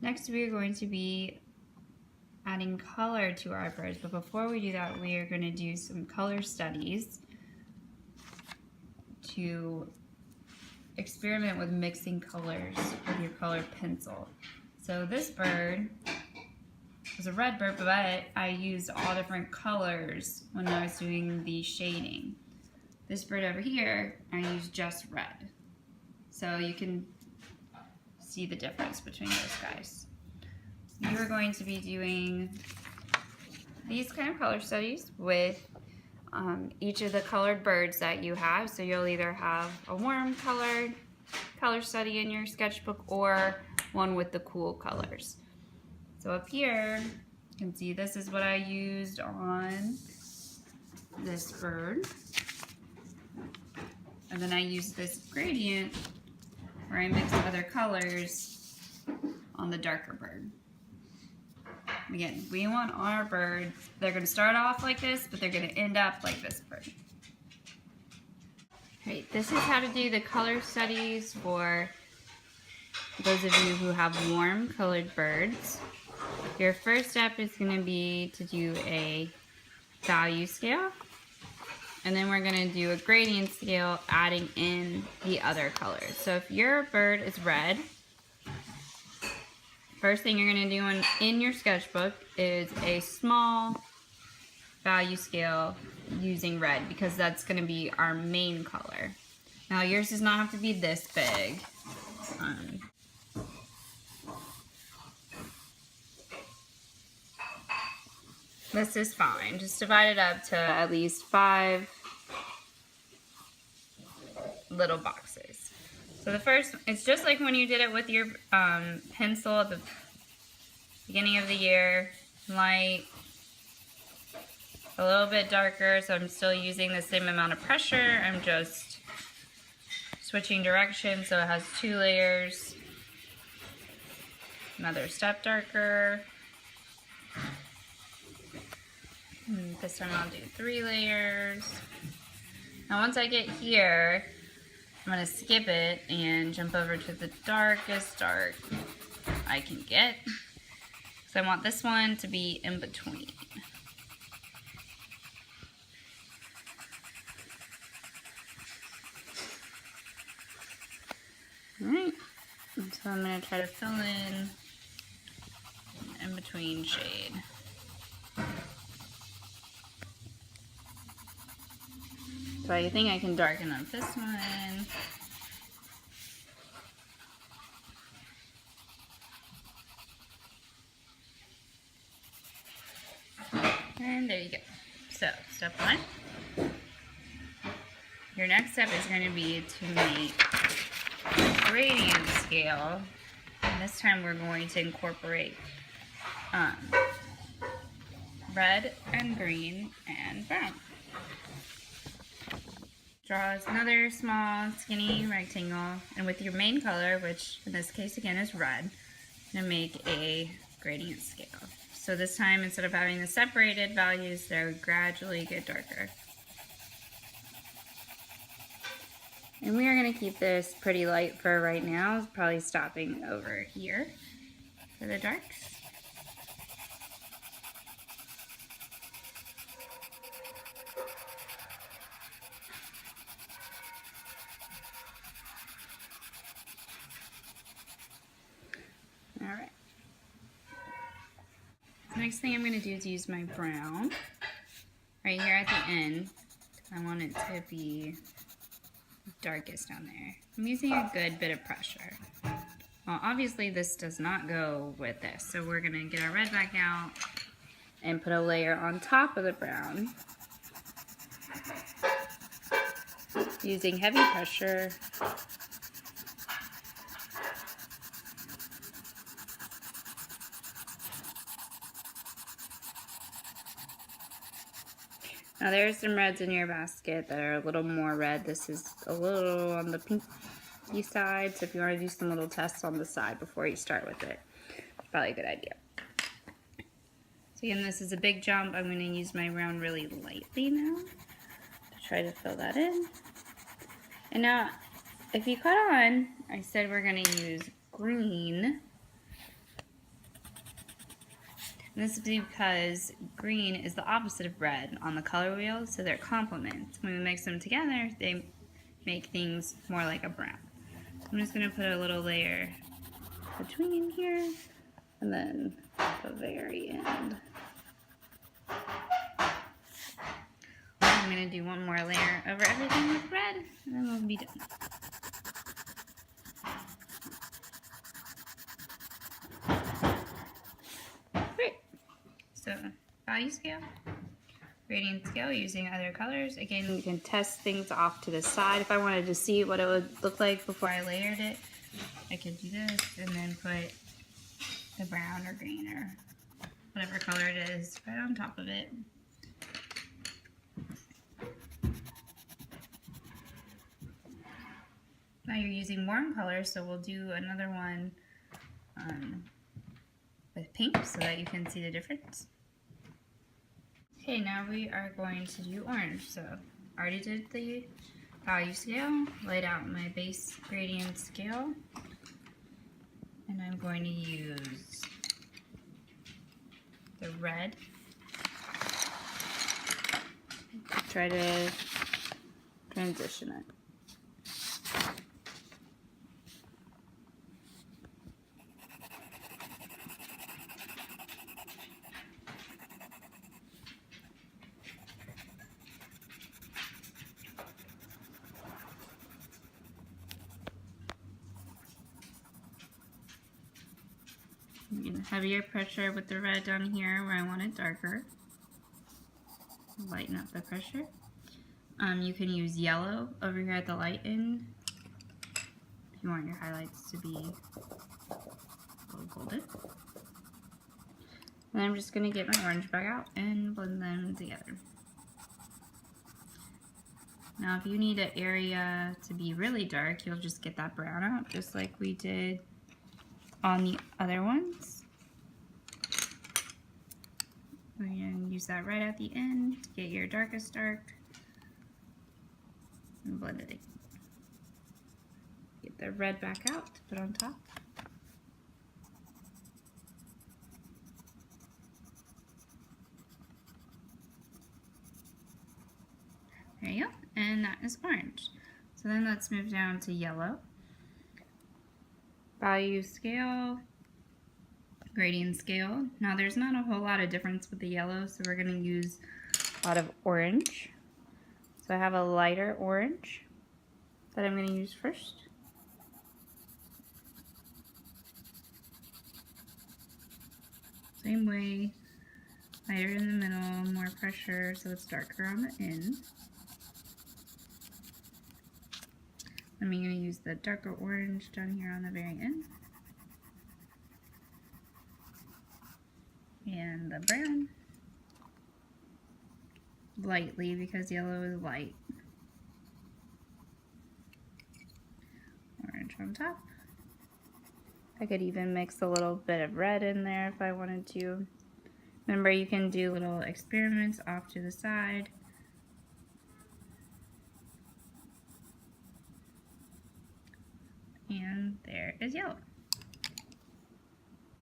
Next, we are going to be adding color to our birds, but before we do that, we are going to do some color studies to experiment with mixing colors with your colored pencil. So this bird was a red bird, but I used all different colors when I was doing the shading. This bird over here, I used just red. So you can see the difference between those guys. You are going to be doing these kind of color studies with each of the colored birds that you have. So you'll either have a warm colored color study in your sketchbook or one with the cool colors. So up here, you can see this is what I used on this bird. And then I used this gradient where I mixed other colors on the darker bird. Again, we want our birds, they're going to start off like this, but they're going to end up like this bird. Alright, this is how to do the color studies for those of you who have warm colored birds. Your first step is going to be to do a value scale, and then we're going to do a gradient scale adding in the other colors. So if your bird is red, first thing you're going to do in your sketchbook is a small value scale using red, because that's going to be our main color. Now yours does not have to be this big. This is fine. Just divide it up to at least 5 little boxes. So the first, it's just like when you did it with your pencil at the beginning of the year. Light, a little bit darker, so I'm still using the same amount of pressure. I'm just switching direction so it has 2 layers. Another step darker. And this time I'll do 3 layers. Now once I get here, I'm going to skip it and jump over to the darkest dark I can get. So I want this one to be in between. Alright, so I'm going to try to fill in between shade. So I think I can darken up this one. And there you go. So, step 1. Your next step is going to be to make a gradient scale. And this time we're going to incorporate red and green and brown. Draw another small skinny rectangle, and with your main color, which in this case again is red, I'm going to make a gradient scale. So this time, instead of having the separated values, they gradually get darker. And we are going to keep this pretty light for right now, probably stopping over here for the darks. Alright. The next thing I'm going to do is use my brown right here at the end. I want it to be darkest down there. I'm using a good bit of pressure. Well, obviously this does not go with this, so we're going to get our red back out and put a layer on top of the brown using heavy pressure. Now there's some reds in your basket that are a little more red. This is a little on the pinky side, so if you want to do some little tests on the side before you start with it, it's probably a good idea. So again, this is a big jump. I'm going to use my brown really lightly now to try to fill that in. And now, if you caught on, I said we're going to use green And this is because green is the opposite of red on the color wheel, so they're complements. When we mix them together, they make things more like a brown. I'm just going to put a little layer between here and then the very end. I'm going to do one more layer over everything with red, and then we'll be done. Great. So, value scale, gradient scale using other colors. Again, we can test things off to the side. If I wanted to see what it would look like before I layered it, I could do this and then put the brown or green or whatever color it is right on top of it. Now you're using warm colors, so we'll do another one with pink so that you can see the difference. Okay, now we are going to do orange. So I already did the value scale, laid out my base gradient scale, and I'm going to use the red. Try to transition it. Heavier pressure with the red down here where I want it darker. Lighten up the pressure. You can use yellow over here at the light end if you want your highlights to be a little golden. And I'm just going to get my orange back out and blend them together. Now if you need an area to be really dark, you'll just get that brown out just like we did on the other ones. We're going to use that right at the end to get your darkest dark and blend it in. Get the red back out to put on top. There you go, and that is orange. So then let's move down to yellow. Value scale, gradient scale. Now there's not a whole lot of difference with the yellow, so we're going to use a lot of orange. So I have a lighter orange that I'm going to use first. Same way, lighter in the middle, more pressure so it's darker on the end. I'm going to use the darker orange down here on the very end. And the brown. Lightly because yellow is light. Orange on top. I could even mix a little bit of red in there if I wanted to. Remember, you can do little experiments off to the side. And there is yellow.